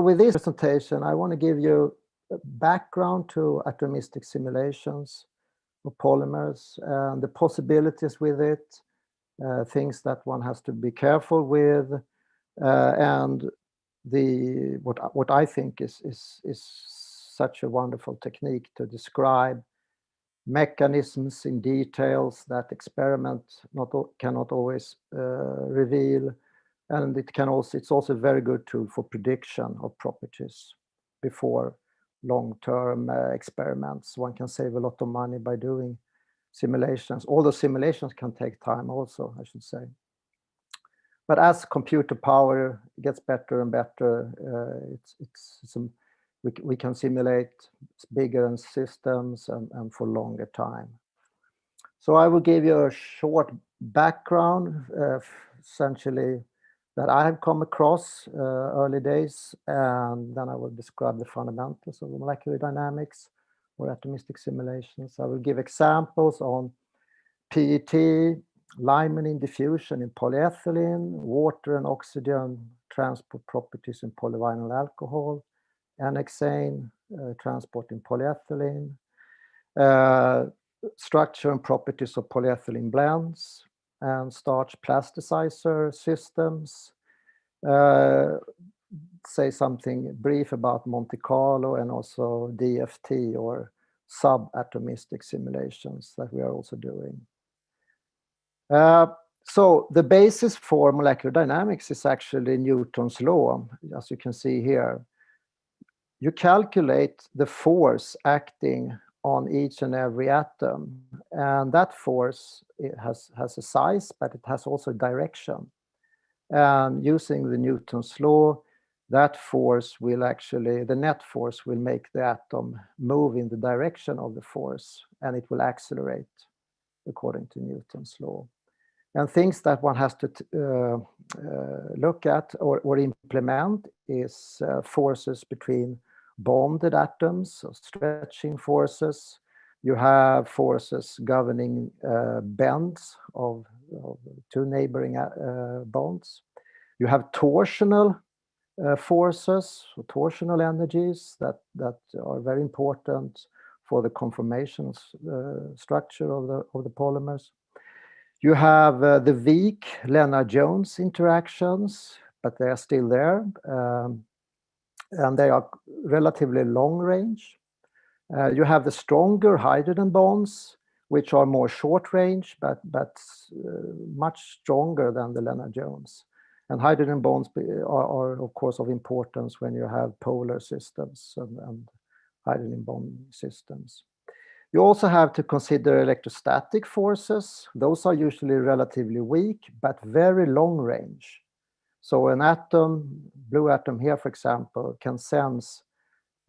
with this presentation, I want to give you a background to atomistic simulations of polymers and the possibilities with it, things that one has to be careful with, and what I think is such a wonderful technique to describe mechanisms in details that experiment cannot always reveal, and it's also a very good tool for prediction of properties before long-term experiments. One can save a lot of money by doing simulations, although simulations can take time also, I should say. But as computer power gets better and better, we can simulate bigger systems and for longer time. So I will give you a short background, essentially, that I have come across early days, and then I will describe the fundamentals of molecular dynamics or atomistic simulations. I will give examples on PET, limonene diffusion in polyethylene, water and oxygen transport properties in polyvinyl alcohol, N-hexane transport in polyethylene, structure and properties of polyethylene blends, and starch plasticizer systems. Say something brief about Monte Carlo and also DFT or subatomistic simulations that we are also doing. So the basis for molecular dynamics is actually Newton's law, as you can see here. You calculate the force acting on each and every atom, and that force has a size, but it has also direction. And using the Newton's law, that force will actually, the net force will make the atom move in the direction of the force, and it will accelerate according to Newton's law. And things that one has to look at or implement is forces between bonded atoms, so stretching forces. You have forces governing bends of two neighboring bonds. You have torsional forces, or torsional energies that are very important for the conformation structure of the polymers. You have the weak Lennard-Jones interactions, but they are still there, and they are relatively long range. You have the stronger hydrogen bonds, which are more short range, but much stronger than the Lennard-Jones. And hydrogen bonds are of course of importance when you have polar systems and hydrogen bond systems. You also have to consider electrostatic forces. Those are usually relatively weak, but very long range. So an atom, blue atom here, for example, can sense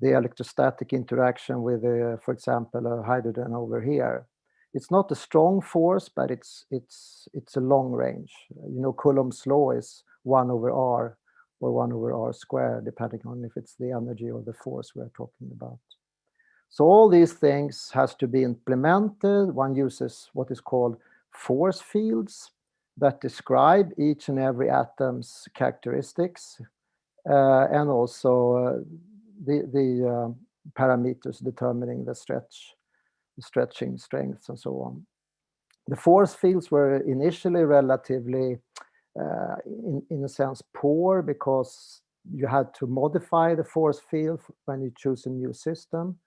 the electrostatic interaction with, for example, a hydrogen over here. It's not a strong force, but it's a long range. You know, Coulomb's law is 1 over r or 1 over r squared, depending on if it's the energy or the force we're talking about. So all these things has to be implemented. One uses what is called force fields that describe each and every atom's characteristics, and also the parameters determining the stretching strengths and so on. The force fields were initially relatively, in a sense, poor, because you had to modify the force field when you choose a new system.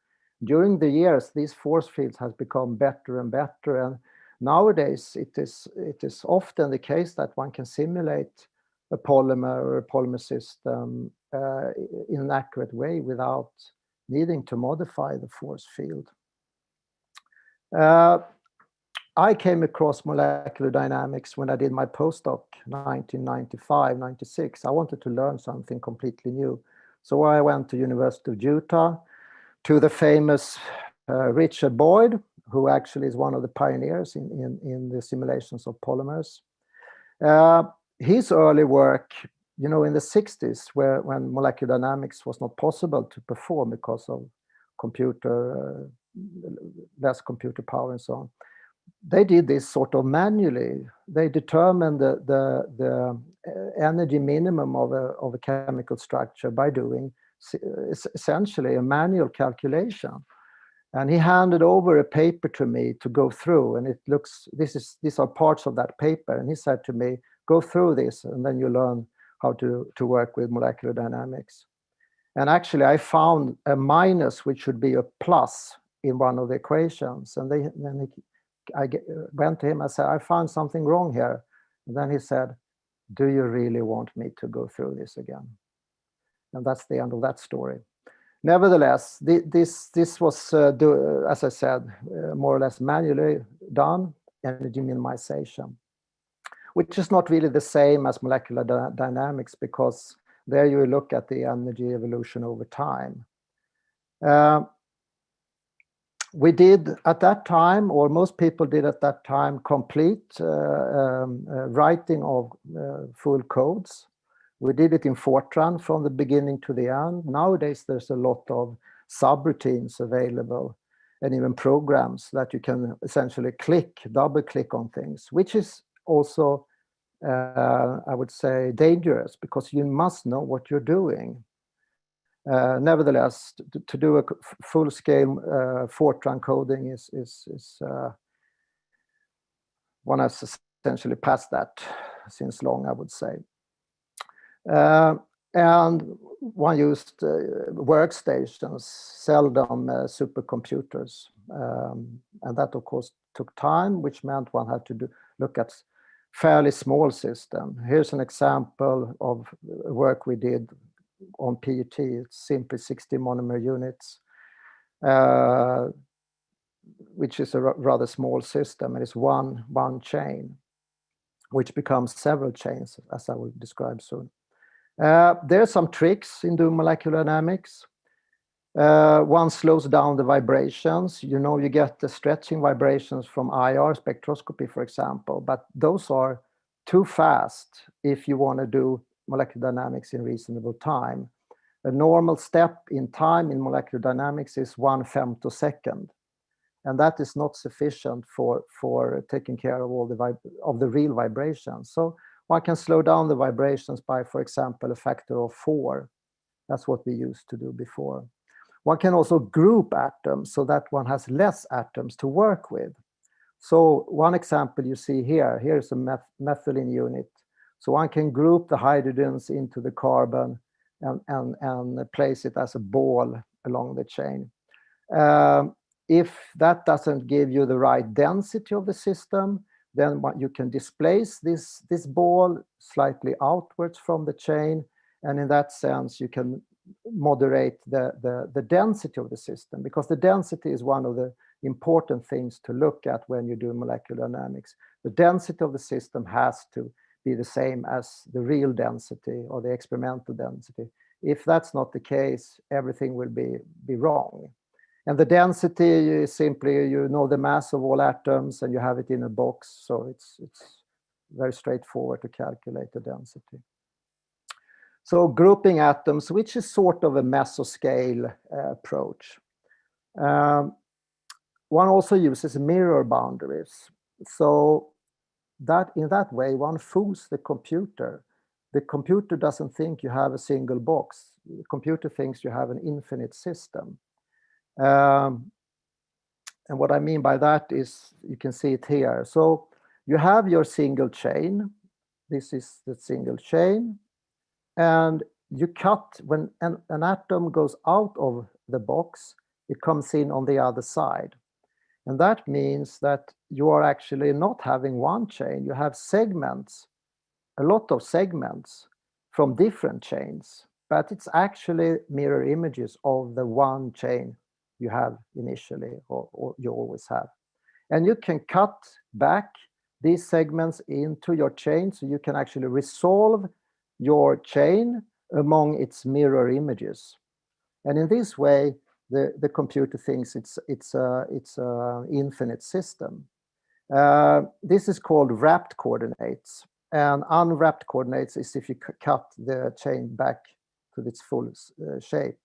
During the years, these force fields have become better and better, and nowadays it is often the case that one can simulate a polymer or a polymer system in an accurate way without needing to modify the force field. I came across molecular dynamics when I did my postdoc, 1995, 96. I wanted to learn something completely new. So I went to University of Utah, to the famous Richard Boyd, who actually is one of the pioneers in the simulations of polymers. His early work, you know, in the 60s, when molecular dynamics was not possible to perform because of less computer power and so on. they did this sort of manually. They determined the energy minimum of a chemical structure by doing essentially a manual calculation. And he handed over a paper to me to go through, and it looks, these are parts of that paper. And he said to me, go through this, and then you learn how to work with molecular dynamics. And actually, I found a minus, which should be a plus in one of the equations. And I went to him, I said, I found something wrong here. And then he said, do you really want me to go through this again? And that's the end of that story. Nevertheless, this was, as I said, more or less manually done, energy minimization, which is not really the same as molecular dynamics, because there you look at the energy evolution over time. We did at that time, or most people did at that time, complete writing of full codes. We did it in Fortran from the beginning to the end. Nowadays, there's a lot of subroutines available, and even programs that you can essentially double click on things, which is also, I would say, dangerous, because you must know what you're doing. Nevertheless, to do a full-scale Fortran coding is one has essentially passed that since long, I would say. And one used workstations, seldom supercomputers. And that, of course, took time, which meant one had to look at fairly small system. Here's an example of work we did on PET. It's simply 60 monomer units, which is a rather small system. It is one chain, which becomes several chains, as I will describe soon. There are some tricks in doing molecular dynamics. One slows down the vibrations. You know, you get the stretching vibrations from IR spectroscopy, for example, but those are too fast if you want to do molecular dynamics in reasonable time. A normal step in time in molecular dynamics is 1 femtosecond, and that is not sufficient for taking care of all the real vibrations. So one can slow down the vibrations by, for example, a factor of 4. That's what we used to do before. One can also group atoms so that one has less atoms to work with. So one example you see here, here's a methylene unit. So one can group the hydrogens into the carbon and place it as a ball along the chain. If that doesn't give you the right density of the system, then you can displace this ball slightly outwards from the chain, and in that sense you can moderate the density of the system, because the density is one of the important things to look at when you do molecular dynamics. The density of the system has to be the same as the real density or the experimental density. If that's not the case, everything will be wrong. And the density is simply, you know, the mass of all atoms and you have it in a box. So it's very straightforward to calculate the density. So grouping atoms, which is sort of a mesoscale approach. One also uses mirror boundaries. So that in that way, one fools the computer. The computer doesn't think you have a single box. The computer thinks you have an infinite system. And what I mean by that is, you can see it here. So you have your single chain. This is the single chain. And you cut, when an atom goes out of the box, it comes in on the other side. And that means that you are actually not having one chain. You have segments, a lot of segments from different chains, but it's actually mirror images of the one chain you have initially, or you always have. And you can cut back these segments into your chain, so you can actually resolve your chain among its mirror images. And in this way, the computer thinks it's an infinite system. This is called wrapped coordinates. And unwrapped coordinates is if you cut the chain back to its full shape.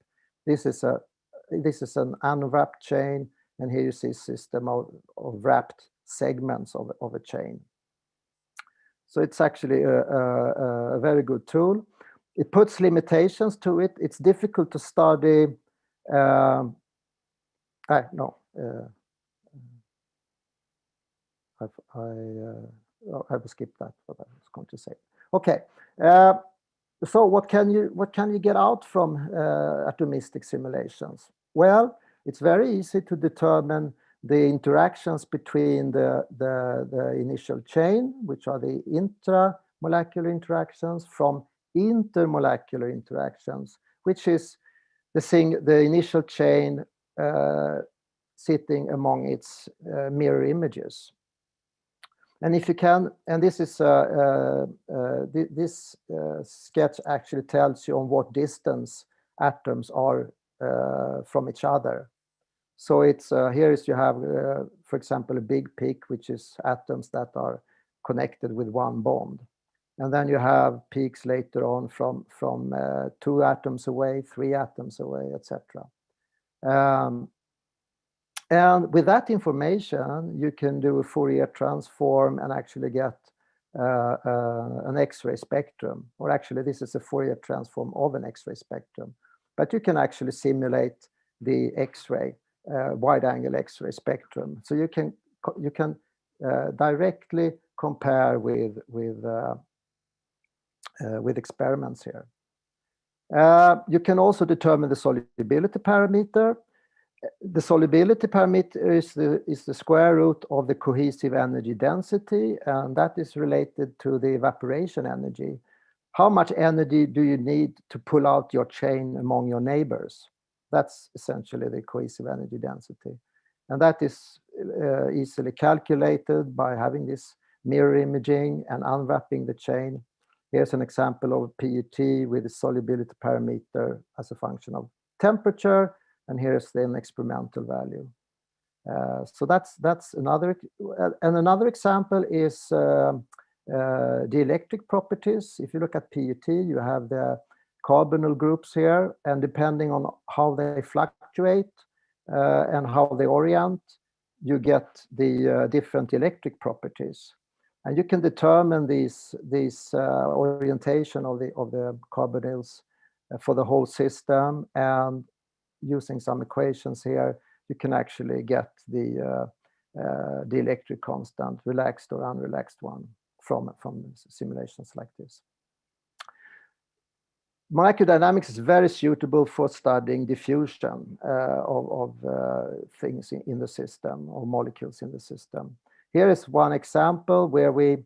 This is an unwrapped chain, and here you see a system of wrapped segments of a chain. So it's actually a very good tool. It puts limitations to it. It's difficult to study. I have skipped that. What I was going to say. Okay. So what can you get out from atomistic simulations? Well, it's very easy to determine the interactions between the initial chain, which are the intramolecular interactions, from intermolecular interactions, which is the initial chain sitting among its mirror images. And if you can, and this is this sketch actually tells you on what distance atoms are from each other. So it's here is you have, for example, a big peak, which is atoms that are connected with one bond, and then you have peaks later on from 2 atoms away, 3 atoms away, etc. And with that information, you can do a Fourier transform and actually get an X-ray spectrum, or actually this is a Fourier transform of an X-ray spectrum, but you can actually simulate the X-ray, wide-angle X-ray spectrum. So you can directly compare with experiments here. You can also determine the solubility parameter. The solubility parameter is the square root of the cohesive energy density, and that is related to the evaporation energy. How much energy do you need to pull out your chain among your neighbors? That's essentially the cohesive energy density. And that is easily calculated by having this mirror imaging and unwrapping the chain. Here's an example of PET with the solubility parameter as a function of temperature. And here's the experimental value. So that's another. And another example is dielectric properties. If you look at PET, you have the carbonyl groups here, and depending on how they fluctuate and how they orient, you get the different electric properties. And you can determine these orientation of the carbonyls for the whole system, and using some equations here, you can actually get the dielectric constant, relaxed or unrelaxed one, from simulations like this. Molecular dynamics is very suitable for studying diffusion of things in the system, or molecules in the system. Here is one example where we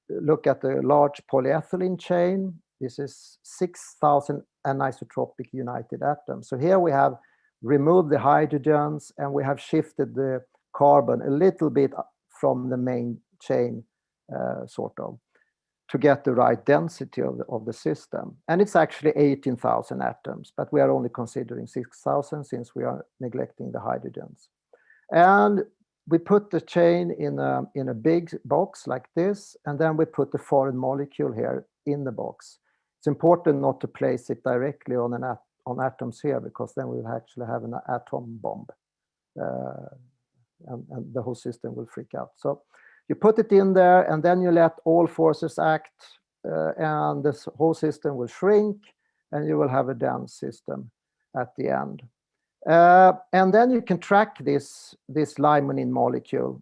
look at a large polyethylene chain. This is 6,000 anisotropic united atoms. So here we have removed the hydrogens, and we have shifted the carbon a little bit from the main chain, sort of, to get the right density of the system. And it's actually 18,000 atoms, but we are only considering 6,000 since we are neglecting the hydrogens. And we put the chain in a big box like this, and then we put the foreign molecule here in the box. It's important not to place it directly on atoms here, because then we'll actually have an atom bomb, and the whole system will freak out. So you put it in there, and then you let all forces act, and this whole system will shrink, and you will have a dense system at the end. And then you can track this limonene molecule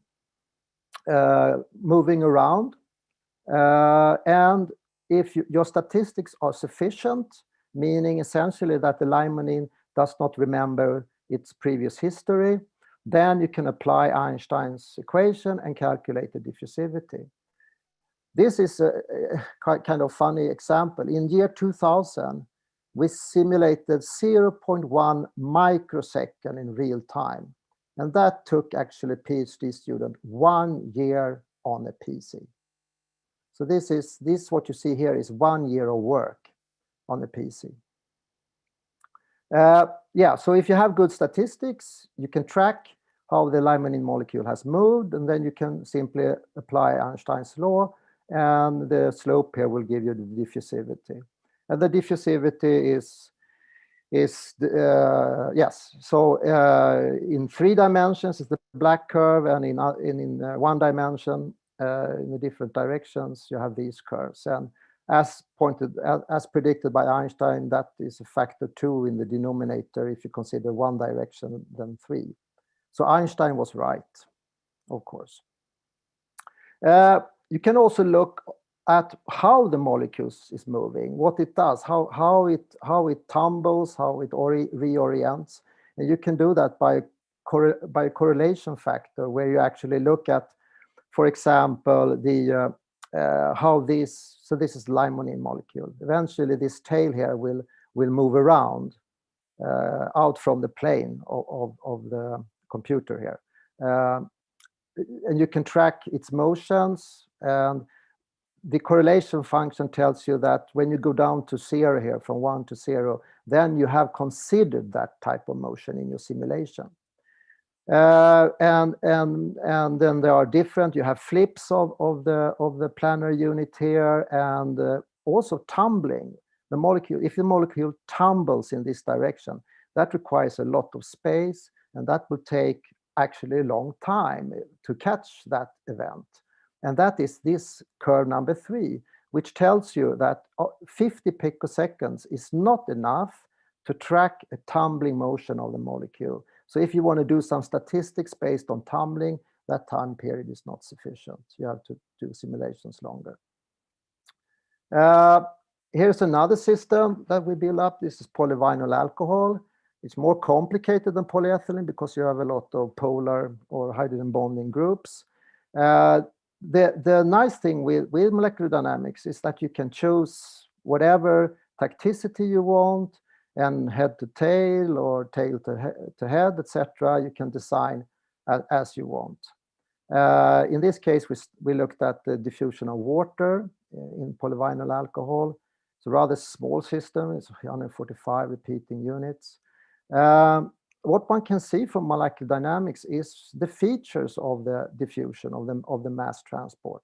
moving around, and if your statistics are sufficient, meaning essentially that the limonene does not remember its previous history, then you can apply Einstein's equation and calculate the diffusivity. This is a kind of funny example. In year 2000, we simulated 0.1 microsecond in real time. And that took actually a PhD student 1 year on a PC. So this what you see here is 1 year of work on a PC. Yeah, so if you have good statistics, you can track how the limonene molecule has moved, and then you can simply apply Einstein's law, and the slope here will give you the diffusivity. And the diffusivity is is yes. So in 3 dimensions is the black curve, and in 1 dimension in the different directions you have these curves. And as predicted by Einstein, that is a factor 2 in the denominator if you consider 1 direction than 3. So Einstein was right, of course. You can also look at how the molecules is moving, what it does, how it tumbles, how it reorients, and you can do that by correlation factor, where you actually look at, for example, the how this. So this is limonene molecule. Eventually, this tail here will move around out from the plane of the computer here, and you can track its motions. And the correlation function tells you that when you go down to 0 here, from 1 to 0, then you have considered that type of motion in your simulation. And then there are different, you have flips of the planar unit here, and also tumbling. The molecule, if the molecule tumbles in this direction, that requires a lot of space, and that will take actually a long time to catch that event. And that is this curve number 3, which tells you that 50 picoseconds is not enough to track a tumbling motion of the molecule. So if you want to do some statistics based on tumbling, that time period is not sufficient. You have to do simulations longer. Here's another system that we build up. This is polyvinyl alcohol. It's more complicated than polyethylene because you have a lot of polar or hydrogen bonding groups. The nice thing with molecular dynamics is that you can choose whatever tacticity you want, and head to tail or tail to head, etc. You can design as you want. In this case, we looked at the diffusion of water in polyvinyl alcohol. It's a rather small system. It's 145 repeating units. What one can see from molecular dynamics is the features of the diffusion of the mass transport.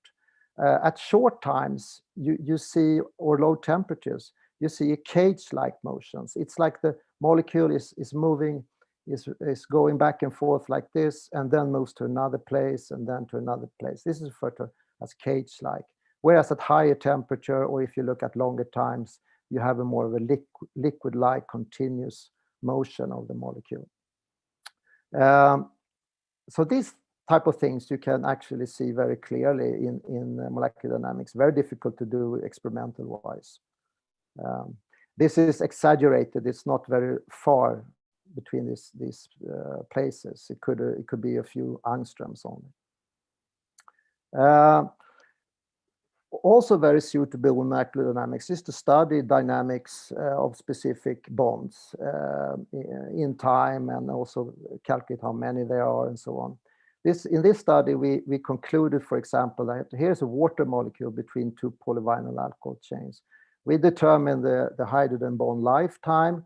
At short times, you see, or low temperatures, you see a cage-like motions. It's like the molecule is moving, is going back and forth like this, and then moves to another place, and then to another place. This is referred to as cage-like. Whereas at higher temperature, or if you look at longer times, you have a more of a liquid-like continuous motion of the molecule. So these type of things you can actually see very clearly in molecular dynamics. Very difficult to do experimental wise. This is exaggerated. It's not very far between these places. It could be a few angstroms only. Also very suitable with molecular dynamics is to study dynamics of specific bonds in time, and also calculate how many there are and so on. In this study, we concluded, for example, that here's a water molecule between 2 polyvinyl alcohol chains. We determined the hydrogen bond lifetime,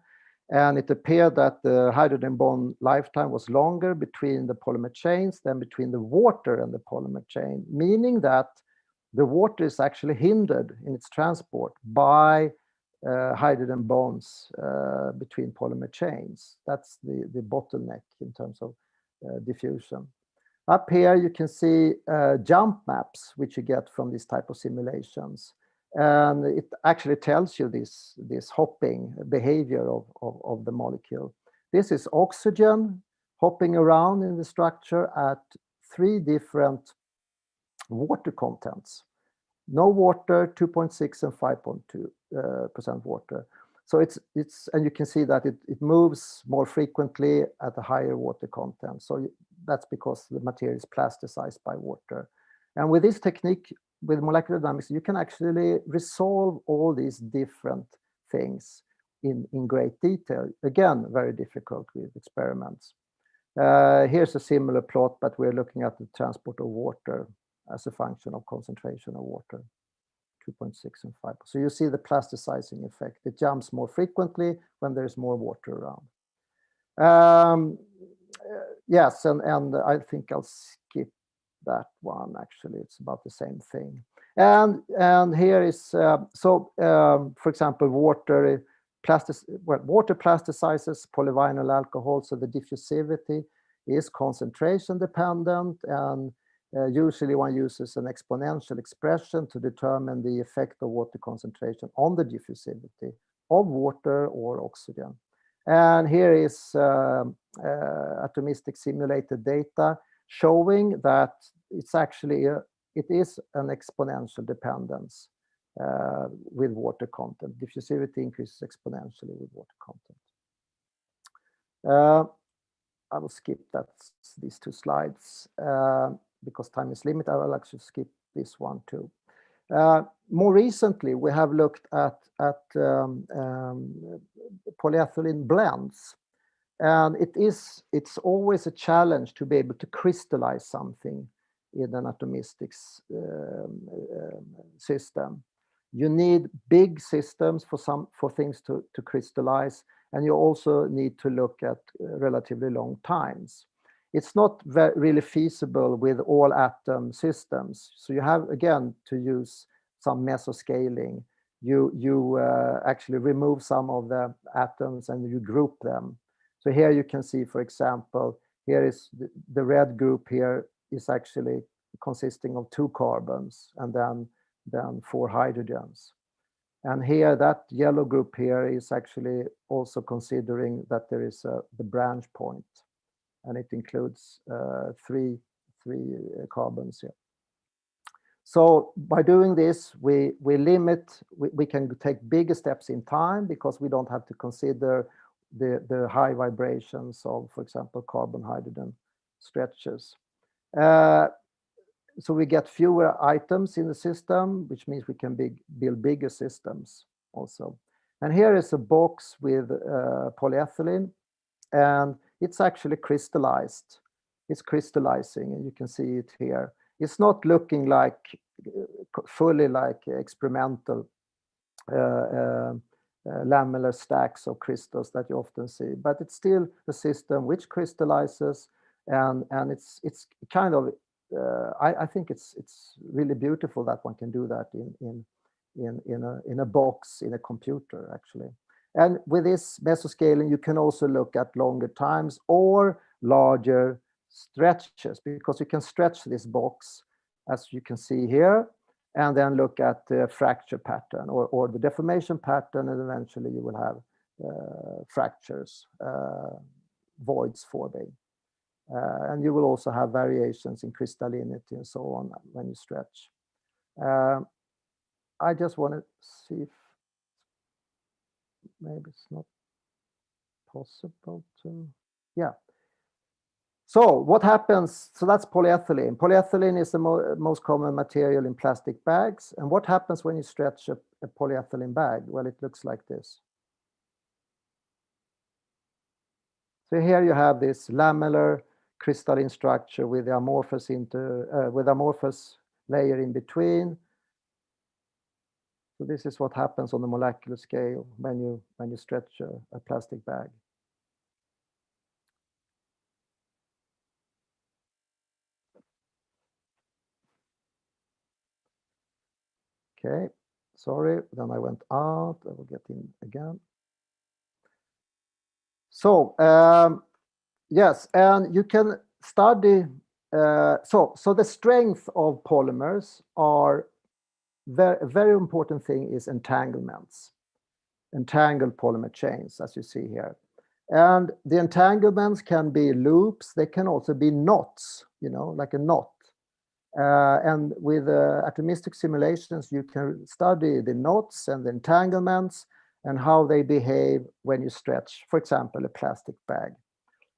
and it appeared that the hydrogen bond lifetime was longer between the polymer chains than between the water and the polymer chain, meaning that the water is actually hindered in its transport by hydrogen bonds between polymer chains. That's the bottleneck in terms of diffusion. Up here you can see jump maps which you get from this type of simulations, and it actually tells you this hopping behavior of the molecule. This is oxygen hopping around in the structure at 3 different water contents. No water, 2.6 and 5.2% water. So it's and you can see that it moves more frequently at a higher water content. So that's because the material is plasticized by water. And with this technique, with molecular dynamics, you can actually resolve all these different things in great detail. Again, very difficult with experiments. Here's a similar plot, but we're looking at the transport of water as a function of concentration of water, 2.6 and 5. So you see the plasticizing effect. It jumps more frequently when there's more water around. Yes, and I think I'll skip that one. Actually, it's about the same thing. And here is, for example, water water plasticizers polyvinyl alcohol, so the diffusivity is concentration dependent, and usually one uses an exponential expression to determine the effect of water concentration on the diffusivity of water or oxygen. And here is Atomistic simulated data showing that it's actually it is an exponential dependence with water content. Diffusivity increases exponentially with water content. I will skip these two slides because time is limited. I will actually skip this one too. More recently, we have looked at polyethylene blends, and it's always a challenge to be able to crystallize something in an atomistic system. You need big systems for things to crystallize, and you also need to look at relatively long times. It's not really feasible with all atom systems. So you have, again, to use some meso-scaling. You actually remove some of the atoms and you group them. So here you can see, for example, here is the red group here is actually consisting of 2 carbons and then 4 hydrogens. And here, that yellow group here is actually also considering that there is the branch point, and it includes three carbons here. So by doing this, we can take bigger steps in time because we don't have to consider the high vibrations of, for example, carbon-hydrogen stretches. So we get fewer items in the system, which means we can build bigger systems also. And here is a box with polyethylene, and it's actually crystallized. It's crystallizing, and you can see it here. It's not looking like fully like experimental lamellar stacks of crystals that you often see, but it's still a system which crystallizes, and it's kind of I think it's really beautiful that one can do that in a box in a computer actually. And with this meso-scaling, you can also look at longer times or larger stretches, because you can stretch this box, as you can see here, and then look at the fracture pattern or the deformation pattern, and eventually you will have fractures, voids forming. And you will also have variations in crystallinity and so on when you stretch. I just want to see if maybe it's not possible to, yeah. So what happens, so that's polyethylene. Polyethylene is the most common material in plastic bags. And what happens when you stretch a polyethylene bag? Well, it looks like this. So here you have this lamellar crystalline structure with the amorphous layer in between. So this is what happens on the molecular scale when you stretch a plastic bag. Okay, sorry, then I went out. I will get in again. So yes, and you can study. So the strength of polymers are very important thing is entanglements, entangled polymer chains, as you see here. And the entanglements can be loops. They can also be knots, you know, like a knot. And with atomistic simulations, you can study the knots and the entanglements and how they behave when you stretch, for example, a plastic bag.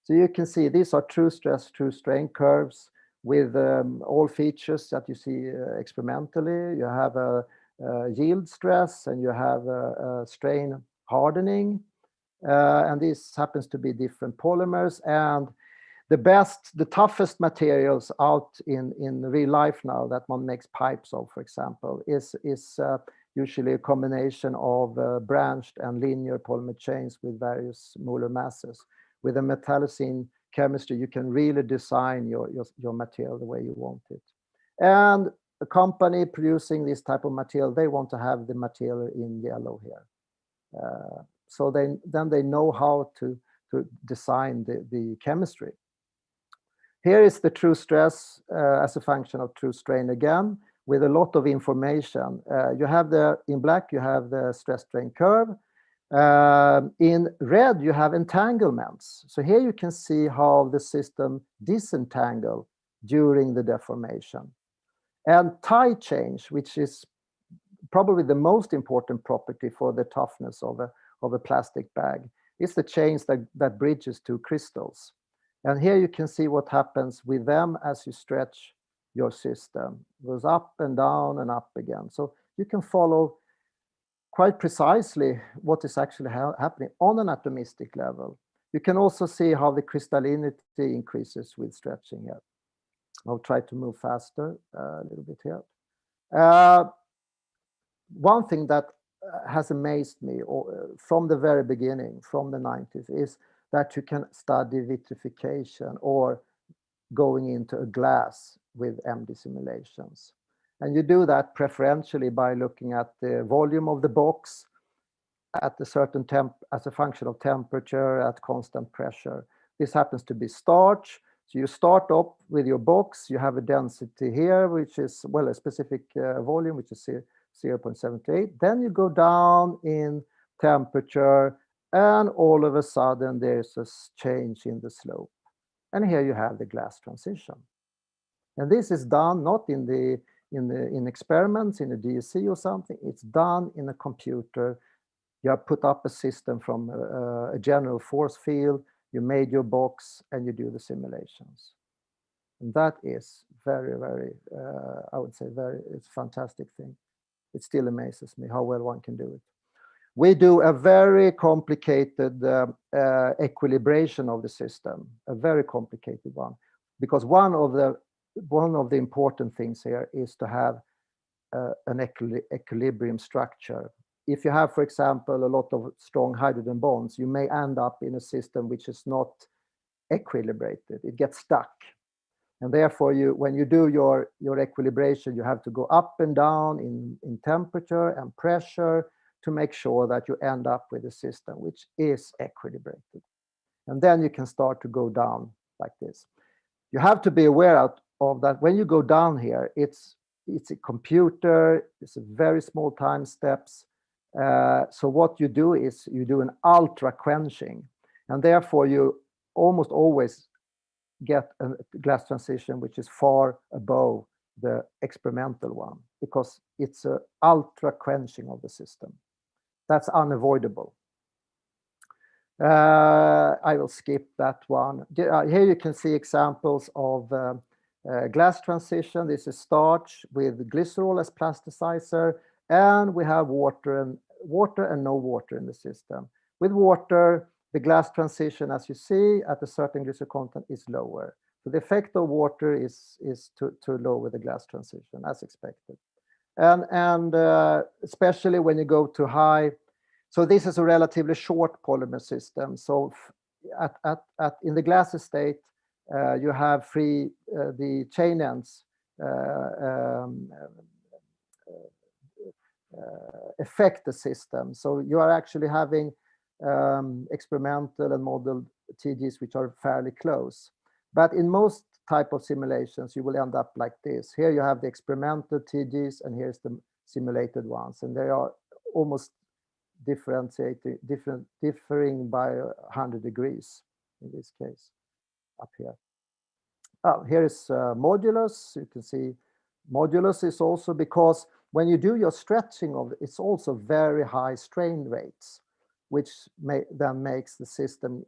So you can see these are true stress, true strain curves with all features that you see experimentally. You have a yield stress and you have a strain hardening. And this happens to be different polymers. And the toughest materials out in real life now that one makes pipes of, for example, is usually a combination of branched and linear polymer chains with various molar masses. With a metallocene chemistry, you can really design your material the way you want it. And a company producing this type of material, they want to have the material in yellow here. So then they know how to design the chemistry. Here is the true stress as a function of true strain again, with a lot of information. You have in black, you have the stress strain curve. In red, you have entanglements. So here you can see how the system disentangle during the deformation. And tide change, which is probably the most important property for the toughness of a plastic bag, is the change that bridges two crystals. And here you can see what happens with them as you stretch your system. It goes up and down and up again. So you can follow quite precisely what is actually happening on an atomistic level. You can also see how the crystallinity increases with stretching here. I'll try to move faster a little bit here. One thing that has amazed me from the very beginning, from the 90s, is that you can study vitrification or going into a glass with MD simulations. And you do that preferentially by looking at the volume of the box at a certain as a function of temperature at constant pressure. This happens to be starch. So you start up with your box, you have a density here, which is, well, a specific volume, which is 0.78. Then you go down in temperature, and all of a sudden there's a change in the slope. And here you have the glass transition. And this is done not in experiments, in a DSC or something. It's done in a computer. You have put up a system from a general force field. You made your box and you do the simulations. And that is very, very, I would say, it's a fantastic thing. It still amazes me how well one can do it. We do a very complicated equilibration of the system, a very complicated one, because one of the important things here is to have an equilibrium structure. If you have, for example, a lot of strong hydrogen bonds, you may end up in a system which is not equilibrated. It gets stuck. And therefore, when you do your equilibration, you have to go up and down in temperature and pressure to make sure that you end up with a system which is equilibrated. And then you can start to go down like this. You have to be aware of that when you go down here, it's a computer, it's a very small time steps. So what you do is you do an ultra quenching, and therefore you almost always get a glass transition which is far above the experimental one, because it's an ultra quenching of the system. That's unavoidable. I will skip that one. Here you can see examples of glass transition. This is starch with glycerol as plasticizer, and we have water and no water in the system. With water, the glass transition, as you see, at a certain glycerol content is lower. So the effect of water is to lower the glass transition, as expected. And especially when you go to high, so this is a relatively short polymer system. So in the glass state, you have the chain ends affect the system. So you are actually having experimental and modeled TGs which are fairly close. But in most type of simulations, you will end up like this. Here you have the experimental TGs, and here's the simulated ones, and they are almost differing by 100 degrees in this case up here. Here is modulus. You can see modulus is also, because when you do your stretching of it's also very high strain rates, which then makes the system,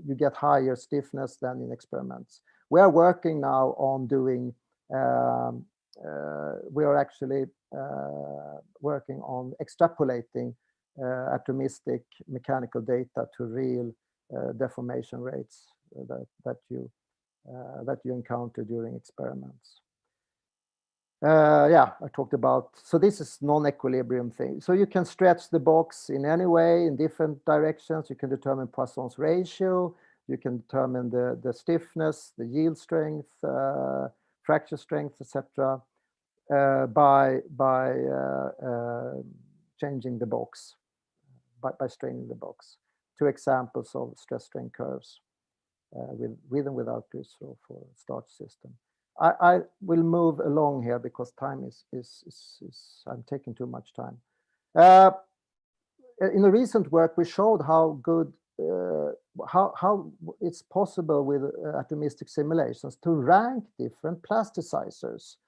you get higher stiffness than in experiments. We are working now on doing, we are actually working on extrapolating atomistic mechanical data to real deformation rates that you encounter during experiments. Yeah, I talked about, so this is non-equilibrium thing. So you can stretch the box in any way, in different directions. You can determine Poisson's ratio. You can determine the stiffness, the yield strength, fracture strength, etc. By changing the box, by straining the box. 2 examples of stress strain curves with and without glycerol for starch system. I will move along here because time is I'm taking too much time. In the recent work, we showed how good how it's possible with atomistic simulations to rank different plasticizers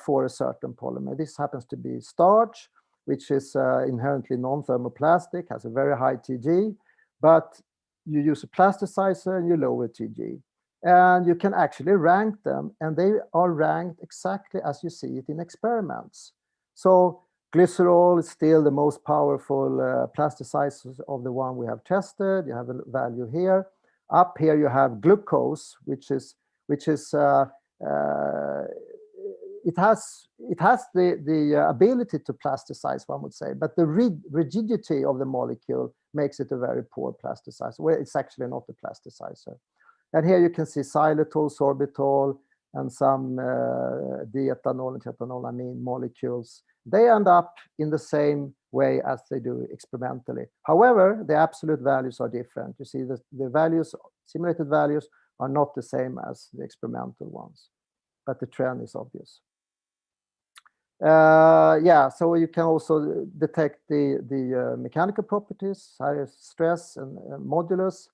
for a certain polymer. This happens to be starch, which is inherently non-thermoplastic, has a very high TG, but you use a plasticizer and you lower TG. And you can actually rank them, and they are ranked exactly as you see it in experiments. So glycerol is still the most powerful plasticizer of the one we have tested. You have a value here. Up here you have glucose, which is it has the ability to plasticize, one would say, but the rigidity of the molecule makes it a very poor plasticizer. Well, it's actually not a plasticizer. And here you can see xylitol, sorbitol, and some diethanol and tetanolamine molecules. They end up in the same way as they do experimentally. However, the absolute values are different. You see the values, simulated values, are not the same as the experimental ones, but the trend is obvious. Yeah, so you can also detect the mechanical properties, higher stress and modulus.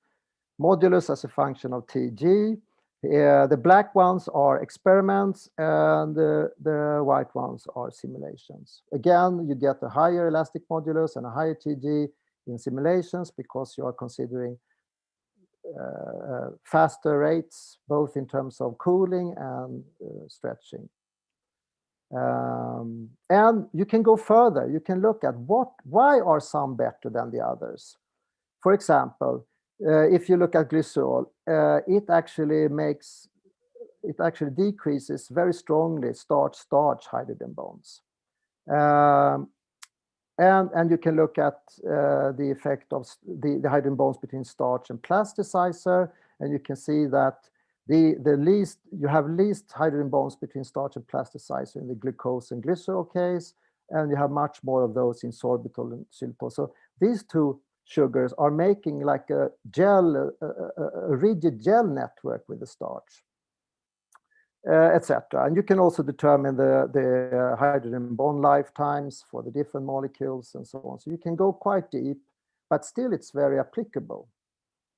Modulus as a function of TG. The black ones are experiments and the white ones are simulations. Again, you get a higher elastic modulus and a higher TG in simulations because you are considering faster rates, both in terms of cooling and stretching. And you can go further. You can look at why are some better than the others. For example, if you look at glycerol, it actually decreases very strongly starch-starch hydrogen bonds. And you can look at the effect of the hydrogen bonds between starch and plasticizer, and you can see that you have least hydrogen bonds between starch and plasticizer in the glucose and glycerol case, and you have much more of those in sorbitol and xylitol. So these two sugars are making like a gel, a rigid gel network with the starch, etc. And you can also determine the hydrogen bond lifetimes for the different molecules and so on. So you can go quite deep, but still it's very applicable.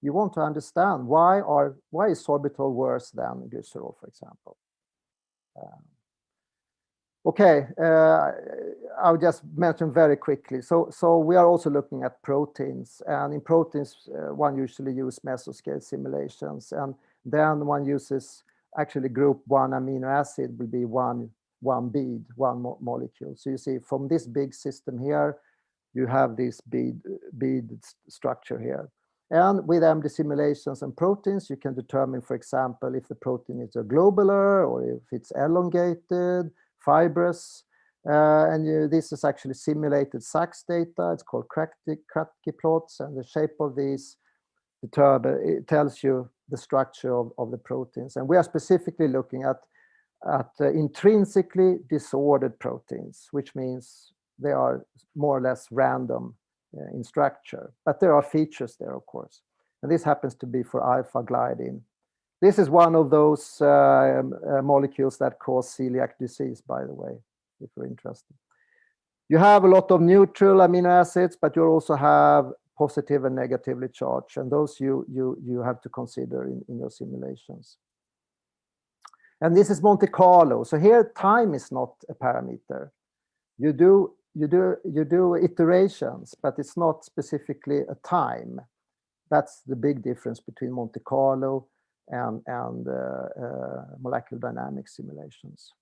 You want to understand why is sorbitol worse than glycerol, for example. Okay, I'll just mention very quickly. So we are also looking at proteins, and in proteins, one usually uses meso-scale simulations, and then one uses actually group 1 amino acid will be one bead, one molecule. So you see from this big system here, you have this bead structure here. And with MD simulations and proteins, you can determine, for example, if the protein is a globular or if it's elongated, fibrous, and this is actually simulated Sachs data. It's called Kratky plots, and the shape of these it tells you the structure of the proteins. And we are specifically looking at intrinsically disordered proteins, which means they are more or less random in structure, but there are features there, of course. And this happens to be for alpha gliadin. This is one of those molecules that cause celiac disease, by the way, if you're interested. You have a lot of neutral amino acids, but you also have positive and negatively charged, and those you have to consider in your simulations. And this is Monte Carlo. So here time is not a parameter. You do iterations, but it's not specifically a time. That's the big difference between Monte Carlo and molecular dynamics simulations.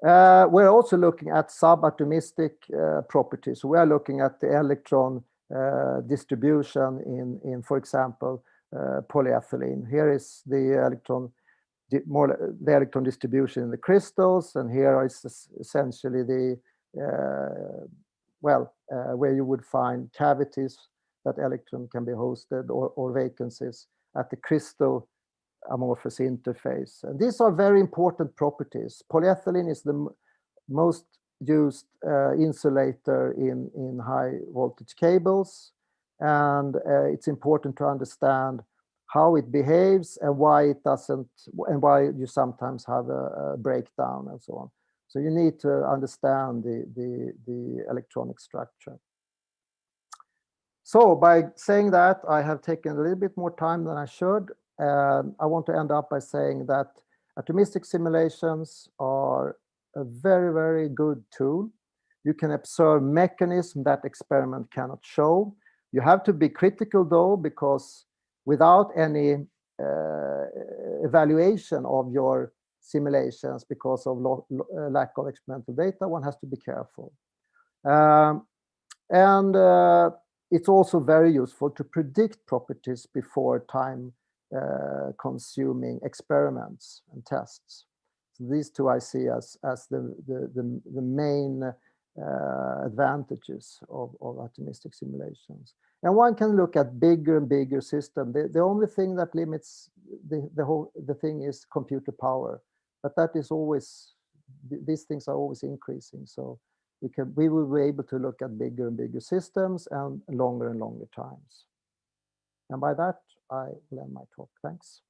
We're also looking at subatomistic properties. We are looking at the electron distribution in, for example, polyethylene. Here is the electron distribution in the crystals, and here is essentially the where you would find cavities that electron can be hosted or vacancies at the crystal amorphous interface. And these are very important properties. Polyethylene is the most used insulator in high voltage cables, and it's important to understand how it behaves and why it doesn't, and why you sometimes have a breakdown and so on. So you need to understand the electronic structure. So by saying that, I have taken a little bit more time than I should. I want to end up by saying that atomistic simulations are a very, very good tool. You can observe mechanisms that experiment cannot show. You have to be critical though, because without any evaluation of your simulations because of lack of experimental data, one has to be careful. It's also very useful to predict properties before time consuming experiments and tests. So these two I see as the main advantages of atomistic simulations. And one can look at bigger and bigger systems. The only thing that limits the thing is computer power, but that is always, these things are always increasing. So we will be able to look at bigger and bigger systems and longer times. And by that, I will end my talk. Thanks.